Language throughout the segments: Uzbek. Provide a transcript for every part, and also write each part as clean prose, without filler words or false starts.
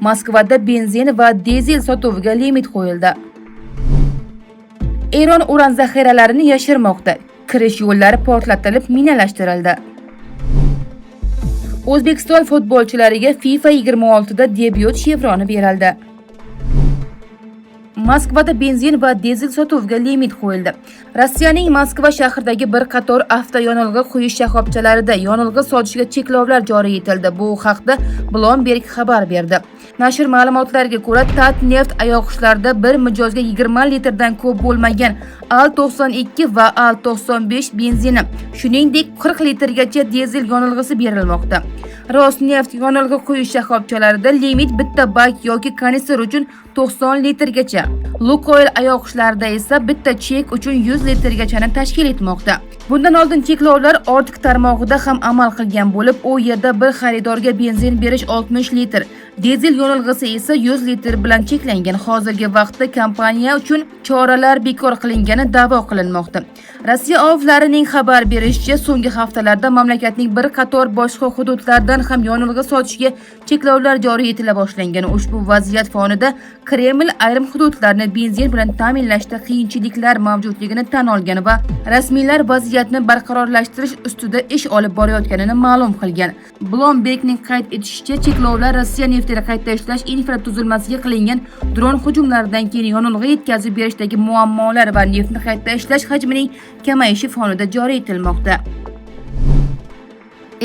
Moskvada benzin va dizel sotuviga limit qo'yildi. Eron uran zaxiralarini yashirmoqda. Kirish yo'llari portlatilib, minalashtirildi. O'zbekiston futbolchilariga FIFA 26 da debyut chevroni berildi. Moskvada benzin va dizel sotuviga limit qo'yildi. Rossiyaning Moskva shahridagi bir qator avtoyonilg'i quyish shoxobchalarida yonilg'i sotishga cheklovlar joriy etildi. Bu haqda Bloomberg xabar berdi. Nashr ma'lumotlariga ko'ra, Tatneft ayoqqushlarida bir mijozga 20 litrdan ko'p bo'lmagan Al-92 va Al-95 benzini, shuningdek 40 litrgacha dizel yonilg'isi berilmoqda. Rosneft yonilg'i quyish shoxobchalarida limit bitta bak yoki kanister uchun 90 litrgacha. Lukoil ayoqqushlarida esa bitta chek uchun 100 litrgacha tashkil etmoqda. Bundan oldin cheklovlar ortiq tarmog'ida ham amal qilgan bo'lib, u yerda bir xaridorga benzin berish 60 litr, dizel yonilg'isi esa 100 litr bilan cheklangan. Hozirgi vaqtda kompaniya uchun choralar bekor qilingani da'vo qilinmoqda. Rossiya ovlarining xabar berishicha, so'nggi haftalarda mamlakatning bir qator boshqa hududlardan ham yonilg'i sotishga cheklovlar joriy etila boshlangan. Ushbu vaziyat fonida Kreml ayrim hududlarni benzin bilan ta'minlashda qiyinchiliklar mavjudligini tan olgan va rasmiylar vaziyatni barqarorlashtirish ustida ish olib borayotganini ma'lum qilgan. Bloombergning qayd etishicha, cheklovlar Rossiya neftini qayta ishlash infratuzilmasiga qilingan dron hujumlaridan keyin yonilg'i yetkazib berishdagi muammolar va neftni qayta ishlash hajmining kamayishi fonida joriy etilmoqda.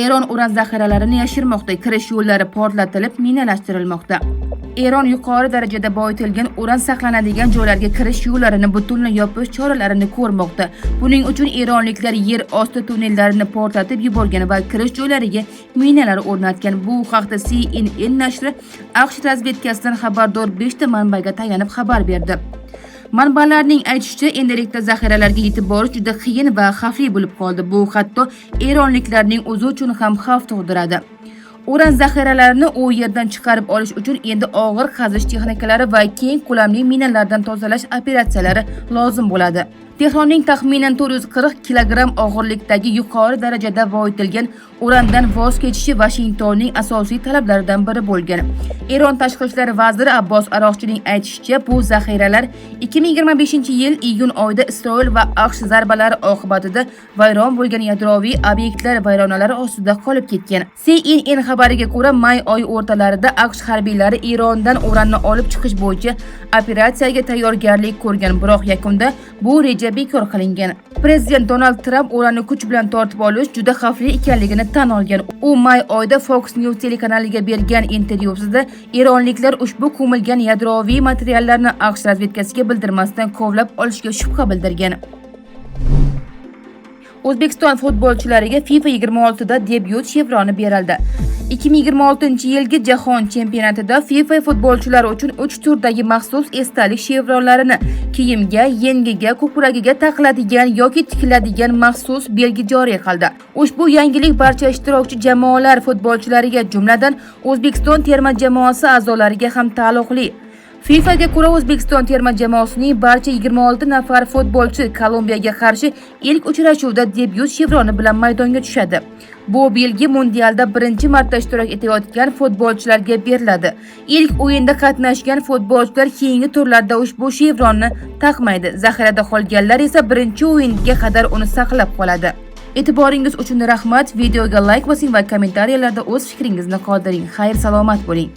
Eron uran zaxiralarini yashirmoqda. Kirish yo'llari portlatilib, minalashtirilmoqda. Eron yuqori darajada boyitilgan uran saqlanadigan joylarga kirish yo'llarini butunlay yopish choralarini ko'rmoqda. Buning uchun eronliklar yer osti tunnellarini portlatib yuborgan va kirish joylariga minalar o'rnatgan. Bu haqda CNN nashri AQSh razvedkasidan xabardor 5 ta manbaga tayanib xabar berdi. Manbalarning aytishicha, endilikda zaxiralarga yetib borish juda qiyin va xavfli bo'lib qoldi. Bu hatto eronliklarning o'zi uchun ham xavf tug'diradi. Uran zaxiralarini u yerdan chiqarib olish uchun endi og'ir qazish texnikalari va keng ko'lamli minalardan tozalash operatsiyalari lozim bo'ladi. Tehronning taxminan 440 kilogramm og'irlikdagi yuqori darajada boyitilgan urandan voz kechishi Washingtonning asosiy talablaridan biri bo'lgan. Eron tashqi ishlar vaziri Abbos Aroqchining aytishicha, bu zaxiralar 2025-yil iyun oyida Isroil va AQSh zarbalari oqibatida vayron bo'lgan yadroviy obyektlar vayronalari ostida qolib ketgan. CNN xabariga ko'ra, may oyi o'rtalarida AQSh harbiylari Erondan uranni olib chiqish bo'yicha operatsiyaga tayyorgarlik ko'rgan, biroq yakunda bu reja bekor qilingan. Prezident Donald Trump uranni kuch bilan tortib olish juda xavfli ekanligini tan olgan. U may oyida Fox News telekanaliga bergan intervyusida eronliklar ushbu ko'milgan yadroviy materiallarni AQSh razvedkasiga bildirmasdan kovlab olishga shubha bildirgan. O'zbekiston futbolchilariga FIFA 26 da debyut chevroni berildi. 2026-yilgi Jahon chempionatida FIFA futbolchilari uchun 3 turdagi maxsus esdalik chevronlarini kiyimga, yengiga, ko'kragiga taqiladigan yoki tikiladigan maxsus belgi joriy qildi. Ushbu yangilik barcha ishtirokchi jamoalar futbolchilariga, jumladan O'zbekiston terma jamoasi a'zolariga ham taalluqli. FIFAga ko'ra, O'zbekiston terma jamoasining barcha 26 nafar futbolchi Kolumbiyaga qarshi ilk uchrashuvda debyut chevroni bilan maydonga tushadi. Bu belgi mundialda birinchi marta ishtirok etayotgan futbolchilarga beriladi. Ilk o'yinda qatnashgan futbolchilar keyingi turlarda ushbu chevronni taqmaydi. Zaxirada qolganlar esa birinchi o'yinga qadar uni saqlab qoladi. E'tiboringiz uchun rahmat. Videoga like bosing va kommentariyalarda o'z fikringizni qoldiring. Xayr, salomat bo'ling.